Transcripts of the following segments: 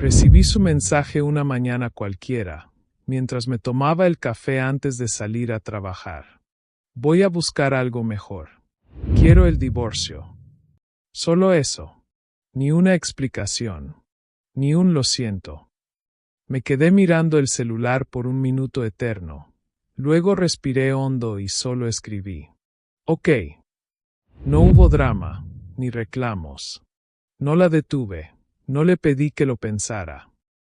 Recibí su mensaje una mañana cualquiera, mientras me tomaba el café antes de salir a trabajar. Voy a buscar algo mejor. Quiero el divorcio. Solo eso. Ni una explicación. Ni un lo siento. Me quedé mirando el celular por un minuto eterno. Luego respiré hondo y solo escribí. Ok. No hubo drama, ni reclamos. No la detuve, no le pedí que lo pensara.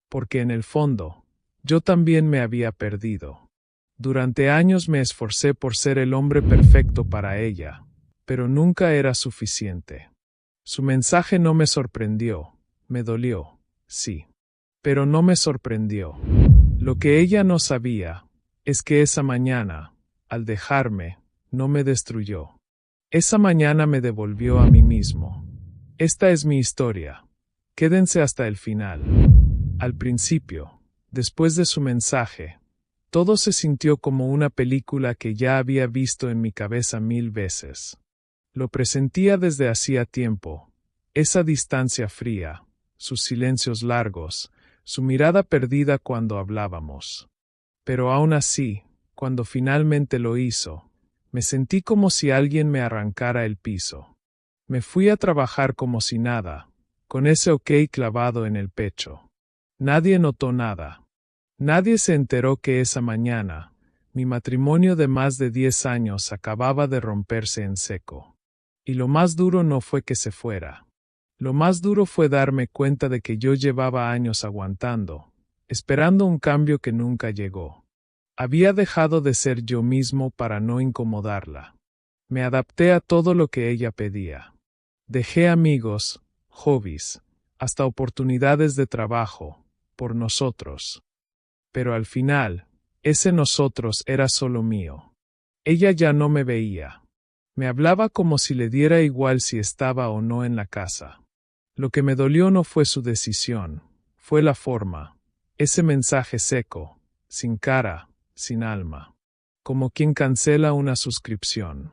Porque en el fondo, yo también me había perdido. Durante años me esforcé por ser el hombre perfecto para ella, pero nunca era suficiente. Su mensaje no me sorprendió, me dolió, sí. Pero no me sorprendió. Lo que ella no sabía es que esa mañana, al dejarme, no me destruyó. Esa mañana me devolvió a mí mismo. Esta es mi historia. Quédense hasta el final. Al principio, después de su mensaje, todo se sintió como una película que ya había visto en mi cabeza 1000 veces. Lo presentía desde hacía tiempo, esa distancia fría, sus silencios largos, su mirada perdida cuando hablábamos. Pero aún así, cuando finalmente lo hizo, me sentí como si alguien me arrancara el piso. Me fui a trabajar como si nada, con ese ok clavado en el pecho. Nadie notó nada. Nadie se enteró que esa mañana, mi matrimonio de más de 10 años acababa de romperse en seco. Y lo más duro no fue que se fuera. Lo más duro fue darme cuenta de que yo llevaba años aguantando, esperando un cambio que nunca llegó. Había dejado de ser yo mismo para no incomodarla. Me adapté a todo lo que ella pedía. Dejé amigos, hobbies, hasta oportunidades de trabajo, por nosotros. Pero al final, ese nosotros era solo mío. Ella ya no me veía. Me hablaba como si le diera igual si estaba o no en la casa. Lo que me dolió no fue su decisión, fue la forma, ese mensaje seco, sin cara, sin alma, como quien cancela una suscripción.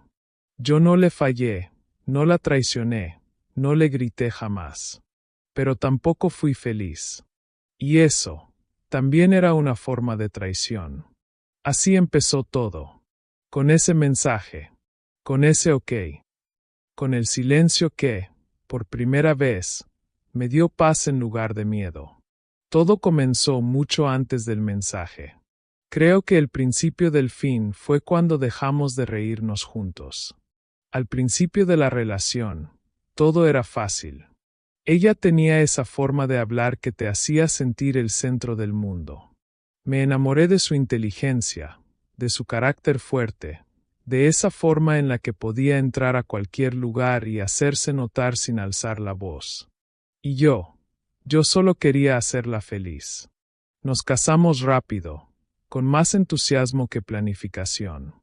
Yo no le fallé, no la traicioné, no le grité jamás. Pero tampoco fui feliz. Y eso, también era una forma de traición. Así empezó todo. Con ese mensaje, con ese ok, con el silencio que, por primera vez, me dio paz en lugar de miedo. Todo comenzó mucho antes del mensaje. Creo que el principio del fin fue cuando dejamos de reírnos juntos. Al principio de la relación, todo era fácil. Ella tenía esa forma de hablar que te hacía sentir el centro del mundo. Me enamoré de su inteligencia, de su carácter fuerte, de esa forma en la que podía entrar a cualquier lugar y hacerse notar sin alzar la voz. Y yo solo quería hacerla feliz. Nos casamos rápido, con más entusiasmo que planificación.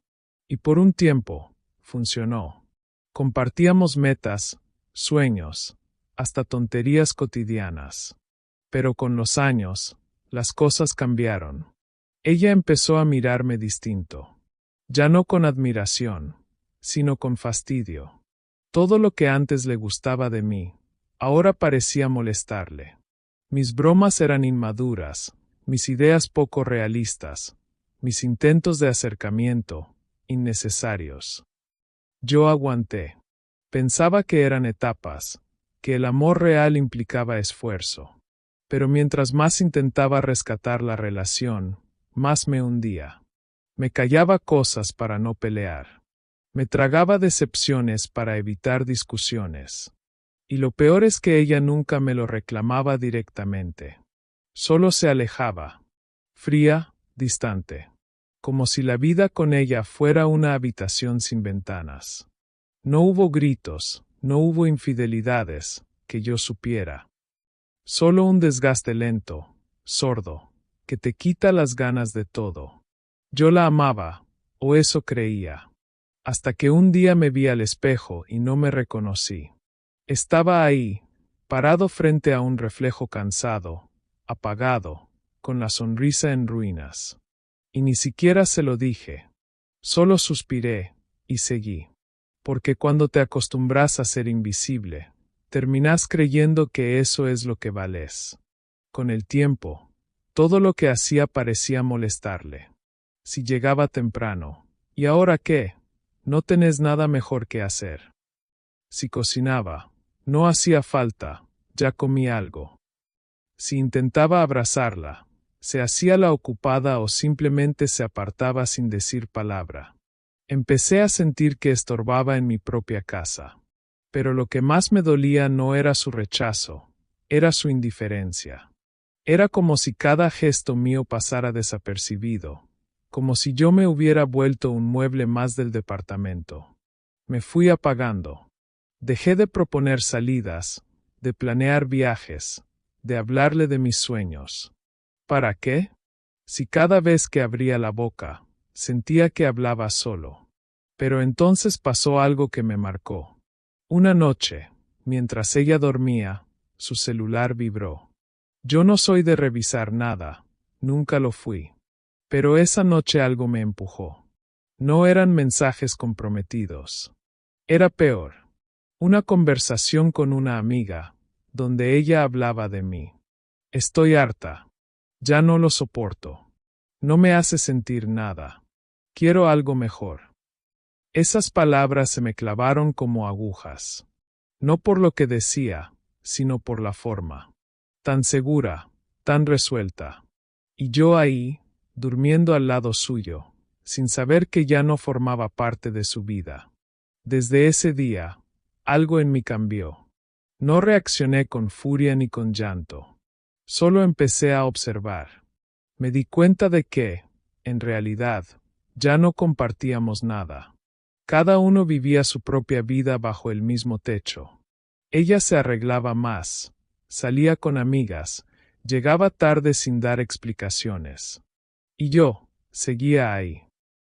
Y por un tiempo, funcionó. Compartíamos metas, sueños, hasta tonterías cotidianas. Pero con los años, las cosas cambiaron. Ella empezó a mirarme distinto. Ya no con admiración, sino con fastidio. Todo lo que antes le gustaba de mí, ahora parecía molestarle. Mis bromas eran inmaduras, mis ideas poco realistas, mis intentos de acercamiento, innecesarios. Yo aguanté. Pensaba que eran etapas, que el amor real implicaba esfuerzo. Pero mientras más intentaba rescatar la relación, más me hundía. Me callaba cosas para no pelear. Me tragaba decepciones para evitar discusiones. Y lo peor es que ella nunca me lo reclamaba directamente. Solo se alejaba. Fría, distante. Como si la vida con ella fuera una habitación sin ventanas. No hubo gritos, no hubo infidelidades, que yo supiera. Solo un desgaste lento, sordo, que te quita las ganas de todo. Yo la amaba, o eso creía. Hasta que un día me vi al espejo y no me reconocí. Estaba ahí, parado frente a un reflejo cansado, apagado, con la sonrisa en ruinas. Y ni siquiera se lo dije. Solo suspiré, y seguí. Porque cuando te acostumbras a ser invisible, terminas creyendo que eso es lo que vales. Con el tiempo, todo lo que hacía parecía molestarle. Si llegaba temprano, ¿y ahora qué? No tenés nada mejor que hacer. Si cocinaba, no hacía falta, ya comí algo. Si intentaba abrazarla, se hacía la ocupada o simplemente se apartaba sin decir palabra. Empecé a sentir que estorbaba en mi propia casa. Pero lo que más me dolía no era su rechazo, era su indiferencia. Era como si cada gesto mío pasara desapercibido, como si yo me hubiera vuelto un mueble más del departamento. Me fui apagando. Dejé de proponer salidas, de planear viajes, de hablarle de mis sueños. ¿Para qué? Si cada vez que abría la boca, sentía que hablaba solo. Pero entonces pasó algo que me marcó. Una noche, mientras ella dormía, su celular vibró. Yo no soy de revisar nada, nunca lo fui. Pero esa noche algo me empujó. No eran mensajes comprometidos. Era peor. Una conversación con una amiga, donde ella hablaba de mí. Estoy harta. Ya no lo soporto. No me hace sentir nada. Quiero algo mejor. Esas palabras se me clavaron como agujas. No por lo que decía, sino por la forma. Tan segura, tan resuelta. Y yo ahí, durmiendo al lado suyo, sin saber que ya no formaba parte de su vida. Desde ese día, algo en mí cambió. No reaccioné con furia ni con llanto. Solo empecé a observar. Me di cuenta de que, en realidad, ya no compartíamos nada. Cada uno vivía su propia vida bajo el mismo techo. Ella se arreglaba más, salía con amigas, llegaba tarde sin dar explicaciones. Y yo, seguía ahí,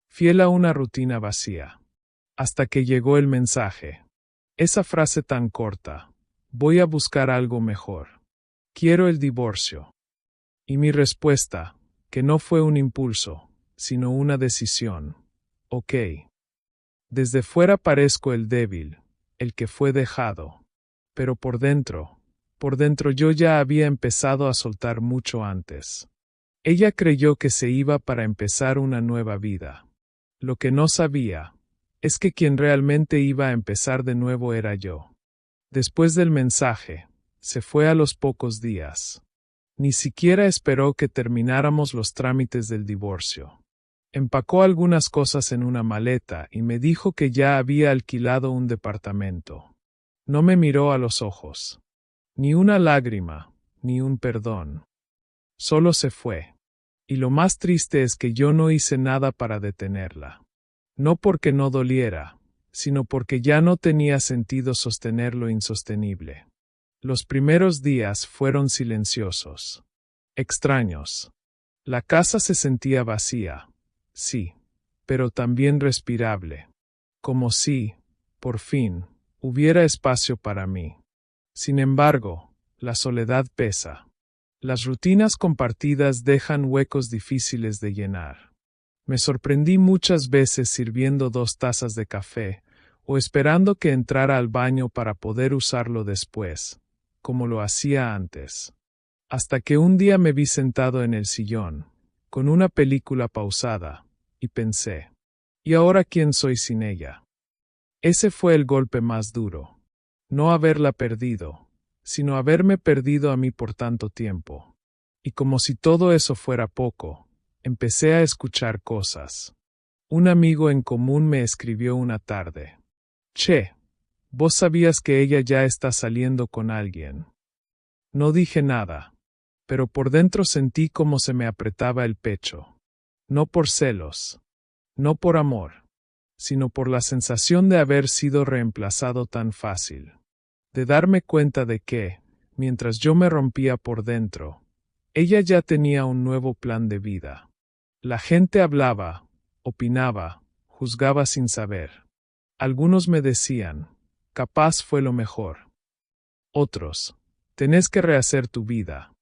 fiel a una rutina vacía. Hasta que llegó el mensaje. Esa frase tan corta. Voy a buscar algo mejor. Quiero el divorcio. Y mi respuesta, que no fue un impulso, sino una decisión. Ok. Desde fuera parezco el débil, el que fue dejado. Pero por dentro yo ya había empezado a soltar mucho antes. Ella creyó que se iba para empezar una nueva vida. Lo que no sabía es que quien realmente iba a empezar de nuevo era yo. Después del mensaje, se fue a los pocos días. Ni siquiera esperó que termináramos los trámites del divorcio. Empacó algunas cosas en una maleta y me dijo que ya había alquilado un departamento. No me miró a los ojos. Ni una lágrima, ni un perdón. Solo se fue. Y lo más triste es que yo no hice nada para detenerla. No porque no doliera, sino porque ya no tenía sentido sostener lo insostenible. Los primeros días fueron silenciosos. Extraños. La casa se sentía vacía. Sí, pero también respirable. Como si, por fin, hubiera espacio para mí. Sin embargo, la soledad pesa. Las rutinas compartidas dejan huecos difíciles de llenar. Me sorprendí muchas veces sirviendo 2 tazas de café, o esperando que entrara al baño para poder usarlo después, como lo hacía antes. Hasta que un día me vi sentado en el sillón, con una película pausada, y pensé, ¿y ahora quién soy sin ella? Ese fue el golpe más duro. No haberla perdido, sino haberme perdido a mí por tanto tiempo. Y como si todo eso fuera poco, empecé a escuchar cosas. Un amigo en común me escribió una tarde. Che, ¿vos sabías que ella ya está saliendo con alguien? No dije nada, pero por dentro sentí como se me apretaba el pecho. No por celos, no por amor, sino por la sensación de haber sido reemplazado tan fácil. De darme cuenta de que, mientras yo me rompía por dentro, ella ya tenía un nuevo plan de vida. La gente hablaba, opinaba, juzgaba sin saber. Algunos me decían, capaz fue lo mejor. Otros, tenés que rehacer tu vida.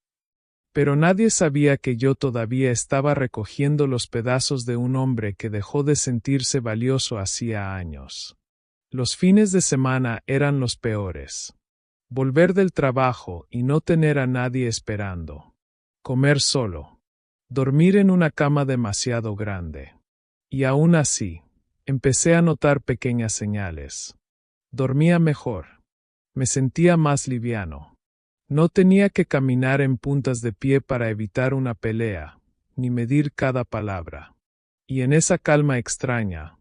Pero nadie sabía que yo todavía estaba recogiendo los pedazos de un hombre que dejó de sentirse valioso hacía años. Los fines de semana eran los peores. Volver del trabajo y no tener a nadie esperando. comer solo, dormir en una cama demasiado grande. Y aún así, empecé a notar pequeñas señales. Dormía mejor. Me sentía más liviano. No tenía que caminar en puntas de pie para evitar una pelea, ni medir cada palabra. Y en esa calma extraña,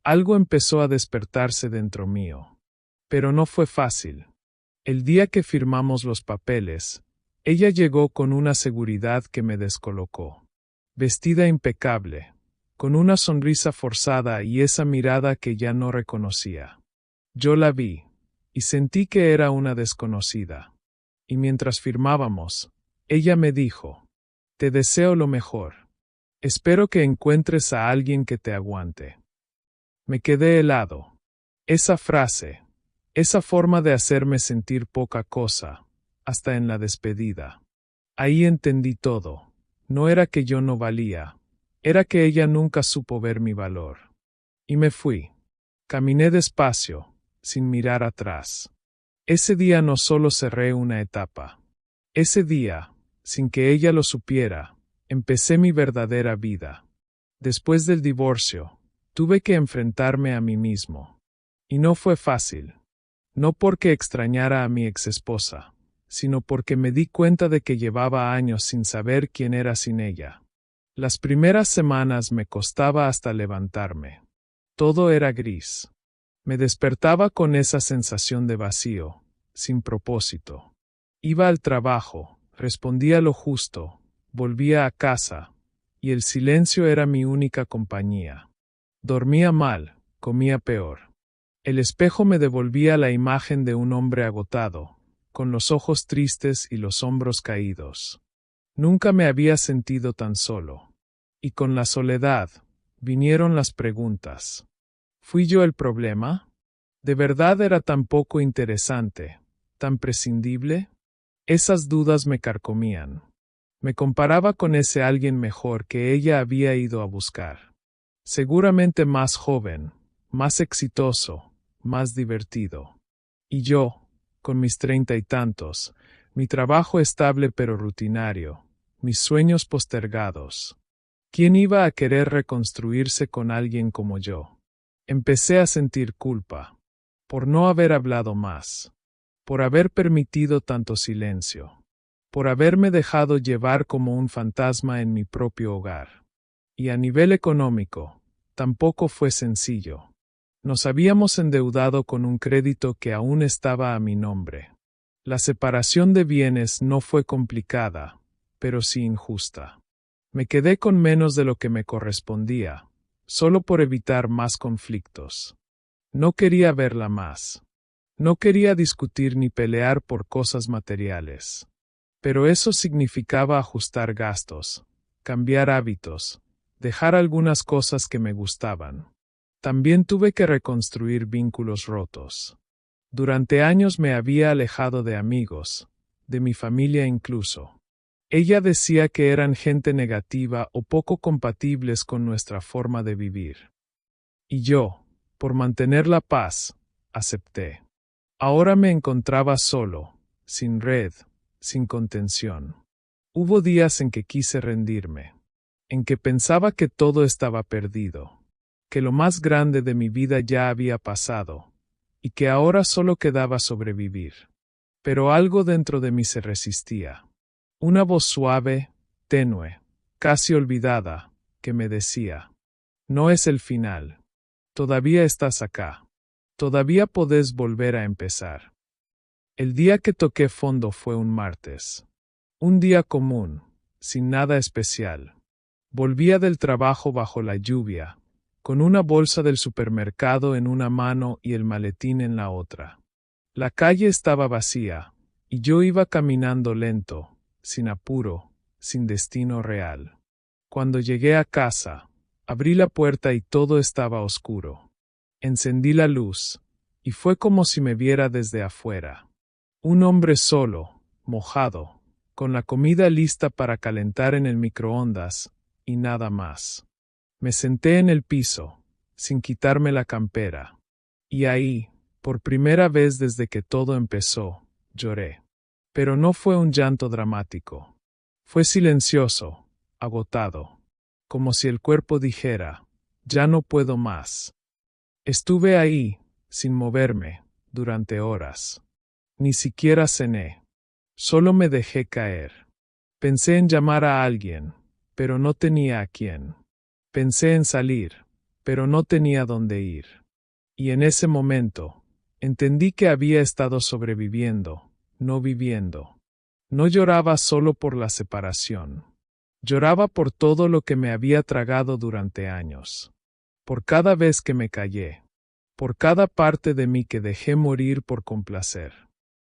algo empezó a despertarse dentro mío. Pero no fue fácil. El día que firmamos los papeles, ella llegó con una seguridad que me descolocó. Vestida impecable, con una sonrisa forzada y esa mirada que ya no reconocía. Yo la vi, y sentí que era una desconocida. Y mientras firmábamos, ella me dijo: «Te deseo lo mejor. Espero que encuentres a alguien que te aguante». Me quedé helado. Esa frase, esa forma de hacerme sentir poca cosa, hasta en la despedida. Ahí entendí todo. No era que yo no valía, era que ella nunca supo ver mi valor. Y me fui. Caminé despacio, sin mirar atrás. Ese día no solo cerré una etapa. Ese día, sin que ella lo supiera, empecé mi verdadera vida. Después del divorcio, tuve que enfrentarme a mí mismo. Y no fue fácil. No porque extrañara a mi exesposa, sino porque me di cuenta de que llevaba años sin saber quién era sin ella. Las primeras semanas me costaba hasta levantarme. Todo era gris. Me despertaba con esa sensación de vacío, sin propósito. Iba al trabajo, respondía lo justo, volvía a casa, y el silencio era mi única compañía. Dormía mal, comía peor. El espejo me devolvía la imagen de un hombre agotado, con los ojos tristes y los hombros caídos. Nunca me había sentido tan solo. Y con la soledad, vinieron las preguntas. ¿Fui yo el problema? ¿De verdad era tan poco interesante, tan prescindible? Esas dudas me carcomían. Me comparaba con ese alguien mejor que ella había ido a buscar. Seguramente más joven, más exitoso, más divertido. Y yo, con mis 30 y tantos, mi trabajo estable pero rutinario, mis sueños postergados. ¿Quién iba a querer reconstruirse con alguien como yo? Empecé a sentir culpa, por no haber hablado más, por haber permitido tanto silencio, por haberme dejado llevar como un fantasma en mi propio hogar. Y a nivel económico, tampoco fue sencillo. Nos habíamos endeudado con un crédito que aún estaba a mi nombre. La separación de bienes no fue complicada, pero sí injusta. Me quedé con menos de lo que me correspondía, solo por evitar más conflictos. No quería verla más. No quería discutir ni pelear por cosas materiales. Pero eso significaba ajustar gastos, cambiar hábitos, dejar algunas cosas que me gustaban. También tuve que reconstruir vínculos rotos. Durante años me había alejado de amigos, de mi familia incluso. Ella decía que eran gente negativa o poco compatibles con nuestra forma de vivir. Y yo, por mantener la paz, acepté. Ahora me encontraba solo, sin red, sin contención. Hubo días en que quise rendirme, en que pensaba que todo estaba perdido, que lo más grande de mi vida ya había pasado, y que ahora solo quedaba sobrevivir. Pero algo dentro de mí se resistía. Una voz suave, tenue, casi olvidada, que me decía: «No es el final. Todavía estás acá. Todavía podés volver a empezar». El día que toqué fondo fue un martes. Un día común, sin nada especial. Volvía del trabajo bajo la lluvia, con una bolsa del supermercado en una mano y el maletín en la otra. La calle estaba vacía, y yo iba caminando lento, sin apuro, sin destino real. Cuando llegué a casa, abrí la puerta y todo estaba oscuro. Encendí la luz, y fue como si me viera desde afuera. Un hombre solo, mojado, con la comida lista para calentar en el microondas, y nada más. Me senté en el piso, sin quitarme la campera. Y ahí, por primera vez desde que todo empezó, lloré. Pero no fue un llanto dramático. Fue silencioso, agotado, como si el cuerpo dijera, ya no puedo más. Estuve ahí, sin moverme, durante horas. Ni siquiera cené. Solo me dejé caer. Pensé en llamar a alguien, pero no tenía a quién. Pensé en salir, pero no tenía dónde ir. Y en ese momento, entendí que había estado sobreviviendo, no viviendo. No lloraba solo por la separación. Lloraba por todo lo que me había tragado durante años. Por cada vez que me callé. Por cada parte de mí que dejé morir por complacer.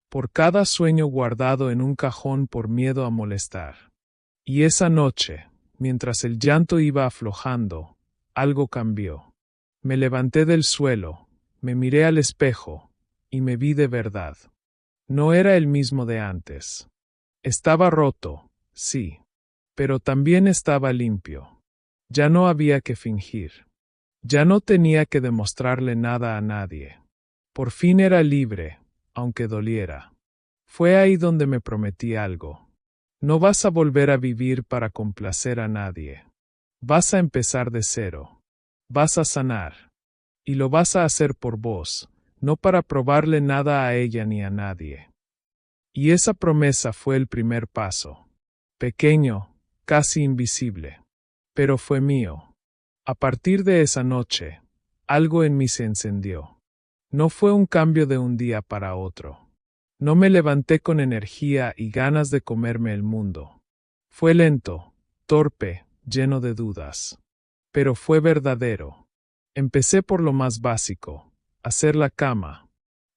Por cada sueño guardado en un cajón por miedo a molestar. Y esa noche, mientras el llanto iba aflojando, algo cambió. Me levanté del suelo, me miré al espejo, y me vi de verdad. No era el mismo de antes. Estaba roto, sí, pero también estaba limpio. Ya no había que fingir. Ya no tenía que demostrarle nada a nadie. Por fin era libre, aunque doliera. Fue ahí donde me prometí algo. No vas a volver a vivir para complacer a nadie. Vas a empezar de cero. Vas a sanar. Y lo vas a hacer por vos, no para probarle nada a ella ni a nadie. Y esa promesa fue el primer paso. Pequeño, casi invisible. Pero fue mío. A partir de esa noche, algo en mí se encendió. No fue un cambio de un día para otro. No me levanté con energía y ganas de comerme el mundo. Fue lento, torpe, lleno de dudas. Pero fue verdadero. Empecé por lo más básico, hacer la cama.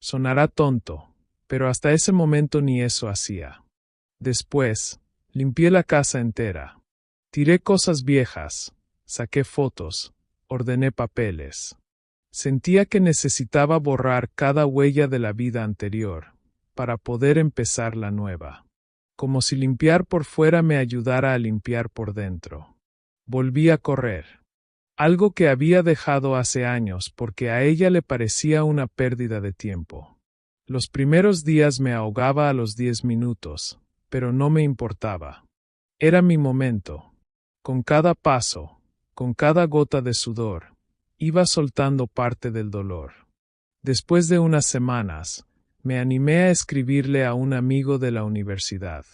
Sonará tonto, pero hasta ese momento ni eso hacía. Después, limpié la casa entera. Tiré cosas viejas, saqué fotos, ordené papeles. Sentía que necesitaba borrar cada huella de la vida anterior, para poder empezar la nueva. Como si limpiar por fuera me ayudara a limpiar por dentro. Volví a correr. Algo que había dejado hace años porque a ella le parecía una pérdida de tiempo. Los primeros días me ahogaba a los 10 minutos, pero no me importaba. Era mi momento. Con cada paso, con cada gota de sudor, iba soltando parte del dolor. Después de unas semanas, me animé a escribirle a un amigo de la universidad.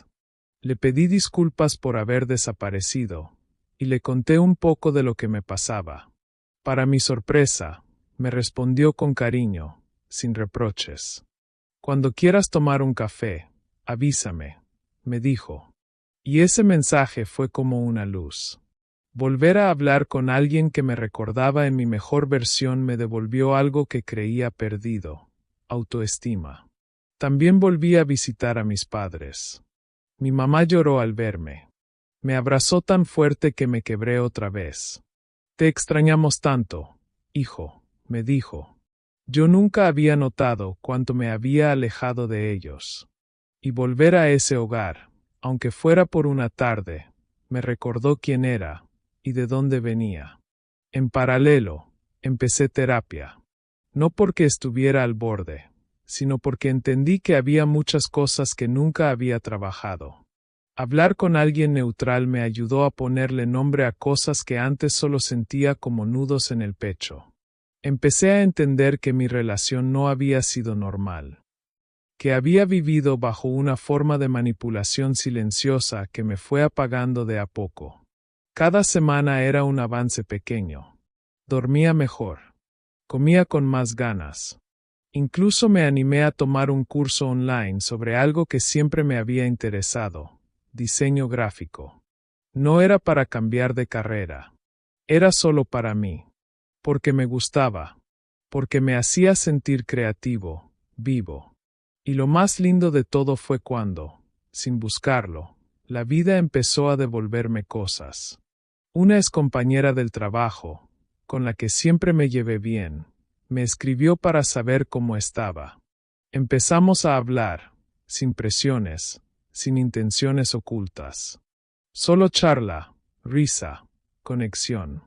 Le pedí disculpas por haber desaparecido, y le conté un poco de lo que me pasaba. Para mi sorpresa, me respondió con cariño, sin reproches. Cuando quieras tomar un café, avísame, me dijo. Y ese mensaje fue como una luz. Volver a hablar con alguien que me recordaba en mi mejor versión me devolvió algo que creía perdido, autoestima. También volví a visitar a mis padres. Mi mamá lloró al verme. Me abrazó tan fuerte que me quebré otra vez. Te extrañamos tanto, hijo, me dijo. Yo nunca había notado cuánto me había alejado de ellos. Y volver a ese hogar, aunque fuera por una tarde, me recordó quién era y de dónde venía. En paralelo, empecé terapia. No porque estuviera al borde, sino porque entendí que había muchas cosas que nunca había trabajado. Hablar con alguien neutral me ayudó a ponerle nombre a cosas que antes solo sentía como nudos en el pecho. Empecé a entender que mi relación no había sido normal. Que había vivido bajo una forma de manipulación silenciosa que me fue apagando de a poco. Cada semana era un avance pequeño. Dormía mejor. Comía con más ganas. Incluso me animé a tomar un curso online sobre algo que siempre me había interesado, diseño gráfico. No era para cambiar de carrera. Era solo para mí. Porque me gustaba. Porque me hacía sentir creativo, vivo. Y lo más lindo de todo fue cuando, sin buscarlo, la vida empezó a devolverme cosas. Una excompañera del trabajo, con la que siempre me llevé bien, me escribió para saber cómo estaba. Empezamos a hablar, sin presiones, sin intenciones ocultas. Solo charla, risa, conexión.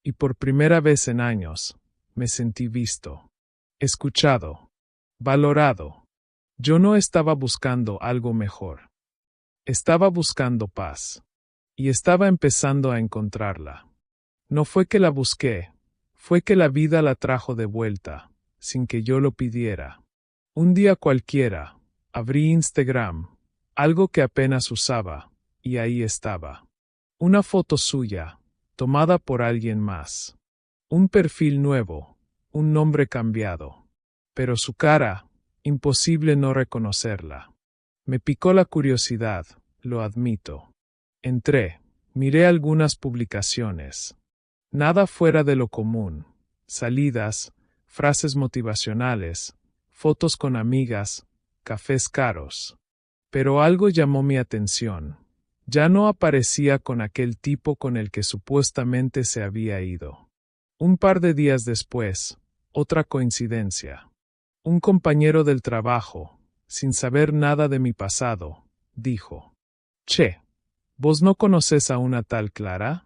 Y por primera vez en años, me sentí visto, escuchado, valorado. Yo no estaba buscando algo mejor. Estaba buscando paz. Y estaba empezando a encontrarla. No fue que la busqué, fue que la vida la trajo de vuelta, sin que yo lo pidiera. Un día cualquiera, abrí Instagram, algo que apenas usaba, y ahí estaba. Una foto suya, tomada por alguien más. Un perfil nuevo, un nombre cambiado. Pero su cara, imposible no reconocerla. Me picó la curiosidad, lo admito. Entré, miré algunas publicaciones. Nada fuera de lo común. Salidas, frases motivacionales, fotos con amigas, cafés caros. Pero algo llamó mi atención. Ya no aparecía con aquel tipo con el que supuestamente se había ido. Un par de días después, otra coincidencia. Un compañero del trabajo, sin saber nada de mi pasado, dijo: «Che, ¿vos no conoces a una tal Clara?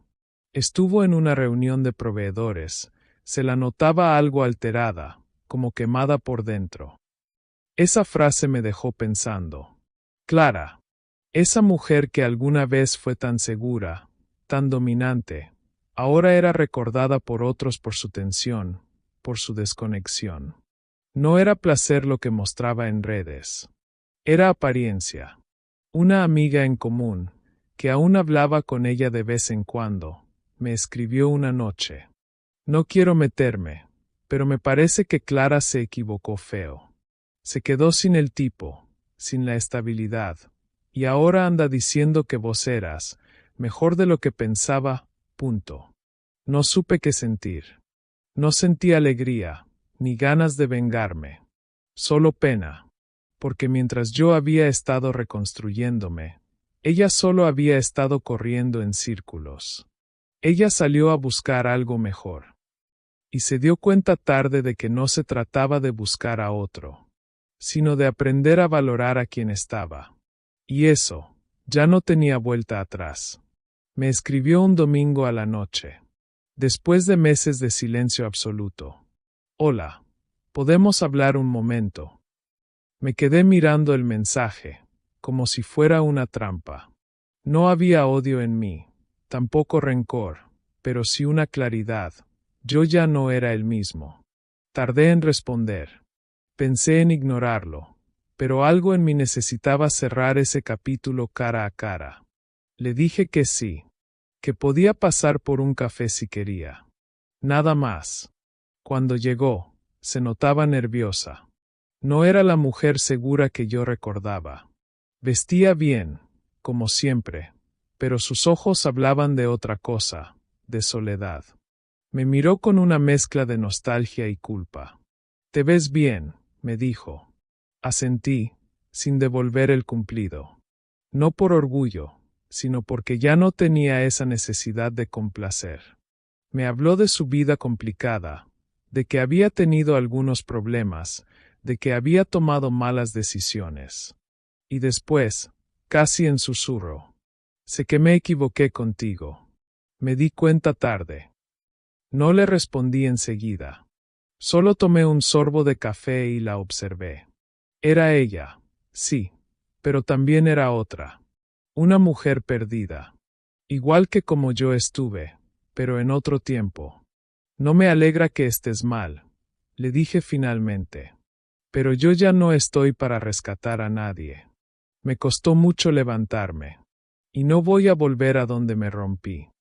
Estuvo en una reunión de proveedores, se la notaba algo alterada, como quemada por dentro». Esa frase me dejó pensando. Clara, esa mujer que alguna vez fue tan segura, tan dominante, ahora era recordada por otros por su tensión, por su desconexión. No era placer lo que mostraba en redes. Era apariencia. Una amiga en común, que aún hablaba con ella de vez en cuando, me escribió una noche: «No quiero meterme, pero me parece que Clara se equivocó feo. Se quedó sin el tipo, sin la estabilidad, y ahora anda diciendo que vos eras mejor de lo que pensaba, punto». No supe qué sentir. No sentí alegría, ni ganas de vengarme. Solo pena. Porque mientras yo había estado reconstruyéndome, ella solo había estado corriendo en círculos. Ella salió a buscar algo mejor. Y se dio cuenta tarde de que no se trataba de buscar a otro, sino de aprender a valorar a quien estaba. Y eso, ya no tenía vuelta atrás. Me escribió un domingo a la noche, después de meses de silencio absoluto: «Hola, ¿podemos hablar un momento?». Me quedé mirando el mensaje, como si fuera una trampa. No había odio en mí, tampoco rencor, pero sí una claridad. Yo ya no era el mismo. Tardé en responder. Pensé en ignorarlo, pero algo en mí necesitaba cerrar ese capítulo cara a cara. Le dije que sí, que podía pasar por un café si quería. Nada más. Cuando llegó, se notaba nerviosa. No era la mujer segura que yo recordaba. Vestía bien, como siempre, pero sus ojos hablaban de otra cosa, de soledad. Me miró con una mezcla de nostalgia y culpa. «Te ves bien», me dijo. Asentí, sin devolver el cumplido. No por orgullo, sino porque ya no tenía esa necesidad de complacer. Me habló de su vida complicada, de que había tenido algunos problemas, de que había tomado malas decisiones. Y después, casi en susurro: «Sé que me equivoqué contigo. Me di cuenta tarde». No le respondí enseguida. Solo tomé un sorbo de café y la observé. Era ella, sí, pero también era otra. Una mujer perdida. Igual que como yo estuve, pero en otro tiempo. «No me alegra que estés mal», le dije finalmente. «Pero yo ya no estoy para rescatar a nadie. Me costó mucho levantarme. Y no voy a volver a donde me rompí».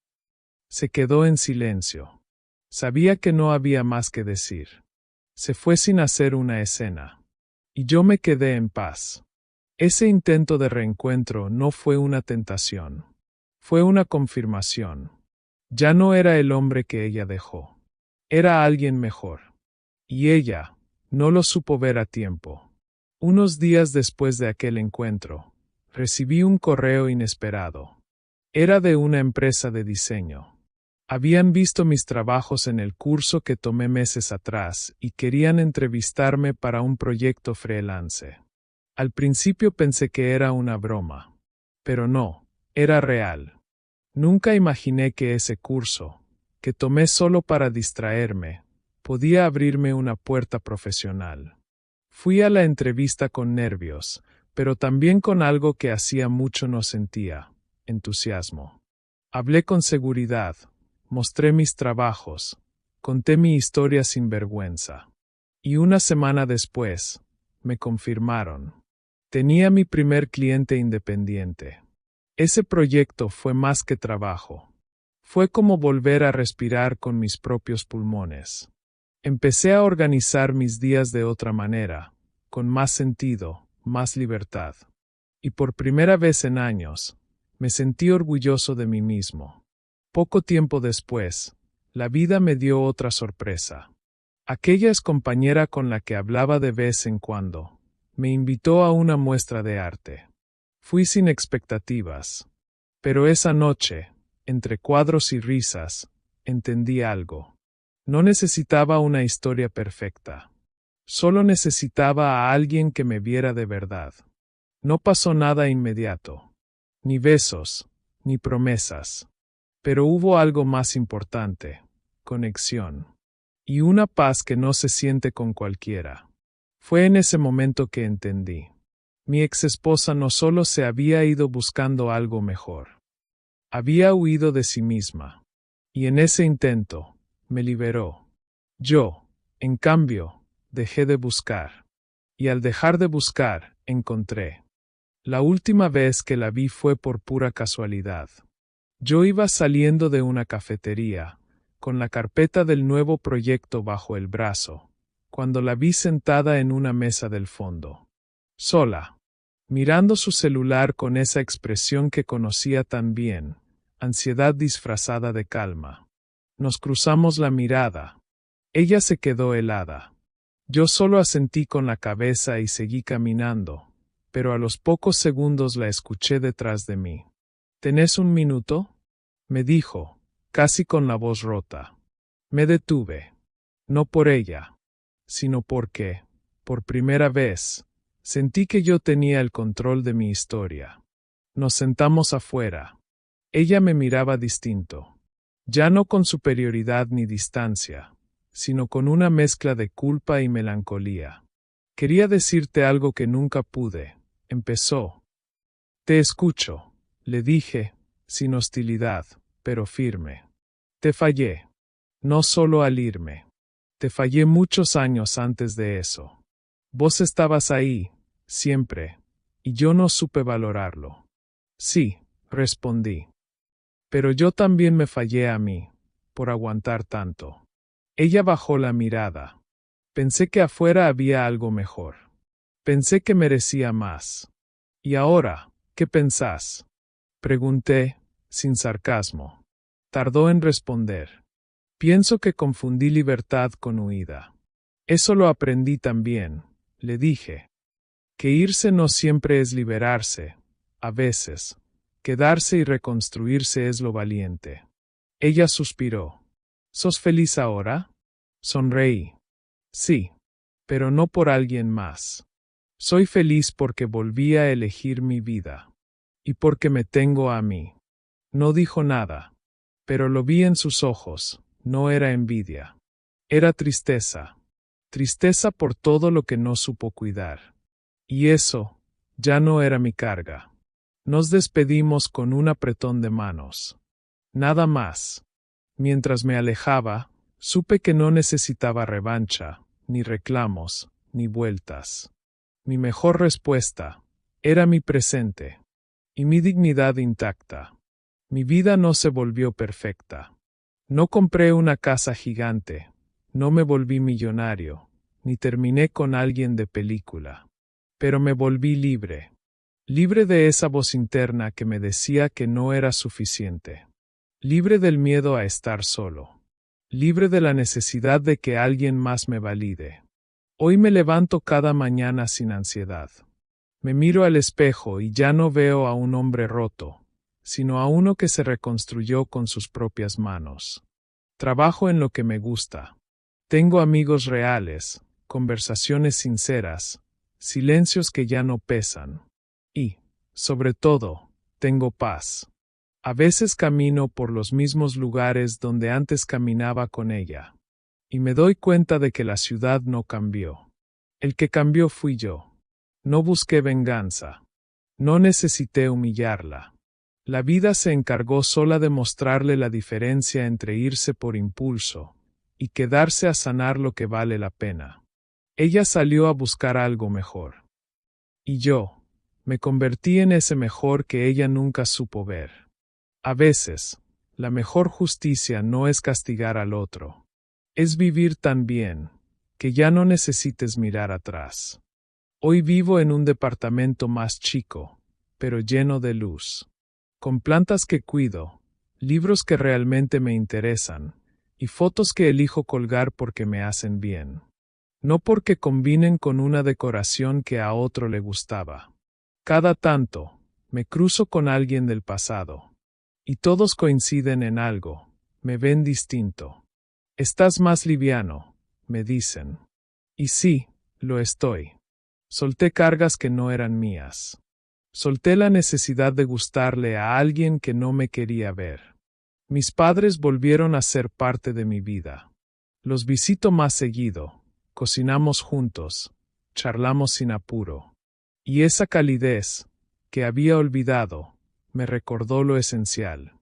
Se quedó en silencio. Sabía que no había más que decir. Se fue sin hacer una escena. Y yo me quedé en paz. Ese intento de reencuentro no fue una tentación. Fue una confirmación. Ya no era el hombre que ella dejó. Era alguien mejor. Y ella no lo supo ver a tiempo. Unos días después de aquel encuentro, recibí un correo inesperado. Era de una empresa de diseño. Habían visto mis trabajos en el curso que tomé meses atrás y querían entrevistarme para un proyecto freelance. Al principio pensé que era una broma. Pero no, era real. Nunca imaginé que ese curso, que tomé solo para distraerme, podía abrirme una puerta profesional. Fui a la entrevista con nervios, pero también con algo que hacía mucho no sentía: entusiasmo. Hablé con seguridad, mostré mis trabajos, conté mi historia sin vergüenza. Y una semana después, me confirmaron. Tenía mi primer cliente independiente. Ese proyecto fue más que trabajo. Fue como volver a respirar con mis propios pulmones. Empecé a organizar mis días de otra manera, con más sentido, más libertad. Y por primera vez en años, me sentí orgulloso de mí mismo. Poco tiempo después, la vida me dio otra sorpresa. Aquella excompañera con la que hablaba de vez en cuando, me invitó a una muestra de arte. Fui sin expectativas. Pero esa noche, entre cuadros y risas, entendí algo. No necesitaba una historia perfecta. Solo necesitaba a alguien que me viera de verdad. No pasó nada inmediato. Ni besos, ni promesas. Pero hubo algo más importante: conexión. Y una paz que no se siente con cualquiera. Fue en ese momento que entendí. Mi exesposa no solo se había ido buscando algo mejor. Había huido de sí misma. Y en ese intento, me liberó. Yo, en cambio, dejé de buscar. Y al dejar de buscar, encontré. La última vez que la vi fue por pura casualidad. Yo iba saliendo de una cafetería, con la carpeta del nuevo proyecto bajo el brazo, cuando la vi sentada en una mesa del fondo. Sola. Mirando su celular con esa expresión que conocía tan bien, ansiedad disfrazada de calma. Nos cruzamos la mirada. Ella se quedó helada. Yo solo asentí con la cabeza y seguí caminando, pero a los pocos segundos la escuché detrás de mí. ¿Tenés un minuto?, me dijo, casi con la voz rota. Me detuve. No por ella, sino porque, por primera vez, sentí que yo tenía el control de mi historia. Nos sentamos afuera. Ella me miraba distinto. Ya no con superioridad ni distancia, sino con una mezcla de culpa y melancolía. Quería decirte algo que nunca pude, empezó. Te escucho, le dije, sin hostilidad, pero firme. Te fallé. No solo al irme. Te fallé muchos años antes de eso. Vos estabas ahí, siempre, y yo no supe valorarlo. Sí, respondí. Pero yo también me fallé a mí, por aguantar tanto. Ella bajó la mirada. Pensé que afuera había algo mejor. Pensé que merecía más. ¿Y ahora, qué pensás?, pregunté, sin sarcasmo. Tardó en responder. Pienso que confundí libertad con huida. Eso lo aprendí también, le dije. Que irse no siempre es liberarse. A veces, quedarse y reconstruirse es lo valiente. Ella suspiró. ¿Sos feliz ahora? Sonreí. Sí, pero no por alguien más. Soy feliz porque volví a elegir mi vida. Y porque me tengo a mí. No dijo nada. Pero lo vi en sus ojos. No era envidia. Era tristeza. Tristeza por todo lo que no supo cuidar. Y eso, ya no era mi carga. Nos despedimos con un apretón de manos. Nada más. Mientras me alejaba, supe que no necesitaba revancha, ni reclamos, ni vueltas. Mi mejor respuesta era mi presente. Y mi dignidad intacta. Mi vida no se volvió perfecta. No compré una casa gigante, no me volví millonario, ni terminé con alguien de película. Pero me volví libre. Libre de esa voz interna que me decía que no era suficiente. Libre del miedo a estar solo. Libre de la necesidad de que alguien más me valide. Hoy me levanto cada mañana sin ansiedad. Me miro al espejo y ya no veo a un hombre roto, sino a uno que se reconstruyó con sus propias manos. Trabajo en lo que me gusta. Tengo amigos reales, conversaciones sinceras, silencios que ya no pesan. Y, sobre todo, tengo paz. A veces camino por los mismos lugares donde antes caminaba con ella. Y me doy cuenta de que la ciudad no cambió. El que cambió fui yo. No busqué venganza. No necesité humillarla. La vida se encargó sola de mostrarle la diferencia entre irse por impulso y quedarse a sanar lo que vale la pena. Ella salió a buscar algo mejor. Y yo, me convertí en ese mejor que ella nunca supo ver. A veces, la mejor justicia no es castigar al otro. Es vivir tan bien, que ya no necesites mirar atrás. Hoy vivo en un departamento más chico, pero lleno de luz. Con plantas que cuido, libros que realmente me interesan, y fotos que elijo colgar porque me hacen bien. No porque combinen con una decoración que a otro le gustaba. Cada tanto, me cruzo con alguien del pasado. Y todos coinciden en algo, me ven distinto. Estás más liviano, me dicen. Y sí, lo estoy. Solté cargas que no eran mías. Solté la necesidad de gustarle a alguien que no me quería ver. Mis padres volvieron a ser parte de mi vida. Los visito más seguido, cocinamos juntos, charlamos sin apuro. Y esa calidez, que había olvidado, me recordó lo esencial.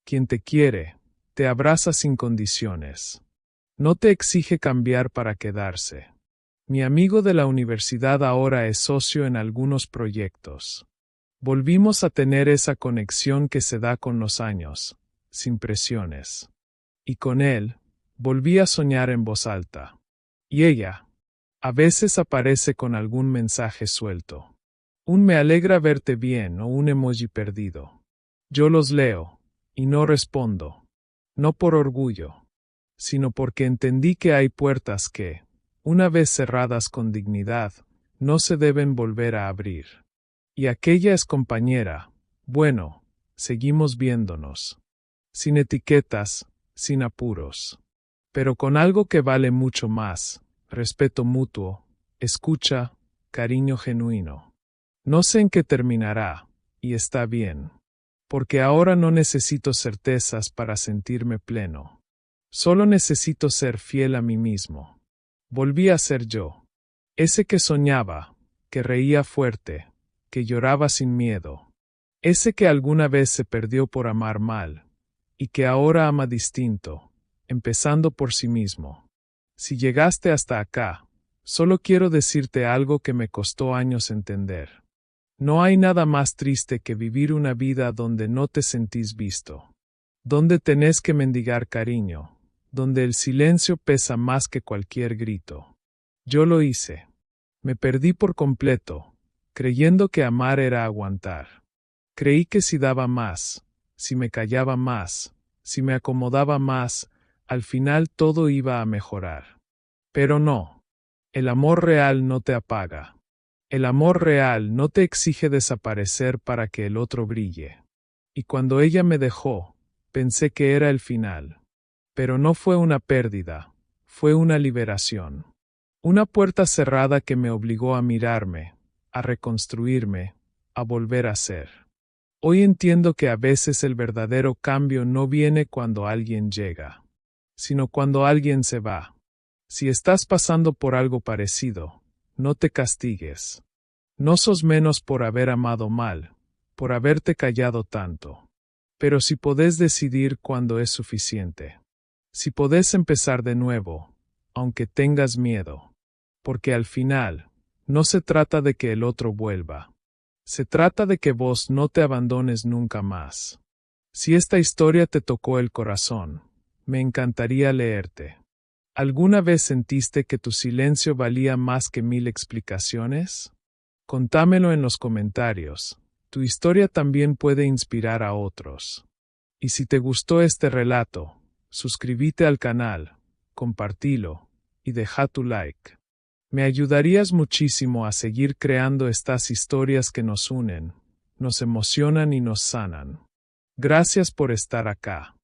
Quien te quiere, te abraza sin condiciones. No te exige cambiar para quedarse. Mi amigo de la universidad ahora es socio en algunos proyectos. Volvimos a tener esa conexión que se da con los años, sin presiones. Y con él, volví a soñar en voz alta. Y ella, a veces aparece con algún mensaje suelto. Un me alegra verte bien o un emoji perdido. Yo los leo, y no respondo. No por orgullo, sino porque entendí que hay puertas que, una vez cerradas con dignidad, no se deben volver a abrir. Y aquella es compañera, bueno, seguimos viéndonos. Sin etiquetas, sin apuros. Pero con algo que vale mucho más, respeto mutuo, escucha, cariño genuino. No sé en qué terminará, y está bien. Porque ahora no necesito certezas para sentirme pleno. Solo necesito ser fiel a mí mismo. Volví a ser yo. Ese que soñaba, que reía fuerte, que lloraba sin miedo. Ese que alguna vez se perdió por amar mal, y que ahora ama distinto, empezando por sí mismo. Si llegaste hasta acá, solo quiero decirte algo que me costó años entender. No hay nada más triste que vivir una vida donde no te sentís visto. Donde tenés que mendigar cariño. Donde el silencio pesa más que cualquier grito. Yo lo hice. Me perdí por completo, creyendo que amar era aguantar. Creí que si daba más, si me callaba más, si me acomodaba más, al final todo iba a mejorar. Pero no. El amor real no te apaga. El amor real no te exige desaparecer para que el otro brille. Y cuando ella me dejó, pensé que era el final. Pero no fue una pérdida, fue una liberación. Una puerta cerrada que me obligó a mirarme, a reconstruirme, a volver a ser. Hoy entiendo que a veces el verdadero cambio no viene cuando alguien llega, sino cuando alguien se va. Si estás pasando por algo parecido, no te castigues. No sos menos por haber amado mal, por haberte callado tanto. Pero si podés decidir cuándo es suficiente. Si podés empezar de nuevo, aunque tengas miedo. Porque al final, no se trata de que el otro vuelva. Se trata de que vos no te abandones nunca más. Si esta historia te tocó el corazón, me encantaría leerte. ¿Alguna vez sentiste que tu silencio valía más que 1000 explicaciones? Contámelo en los comentarios. Tu historia también puede inspirar a otros. Y si te gustó este relato, suscríbete al canal, compartilo, y deja tu like. Me ayudarías muchísimo a seguir creando estas historias que nos unen, nos emocionan y nos sanan. Gracias por estar acá.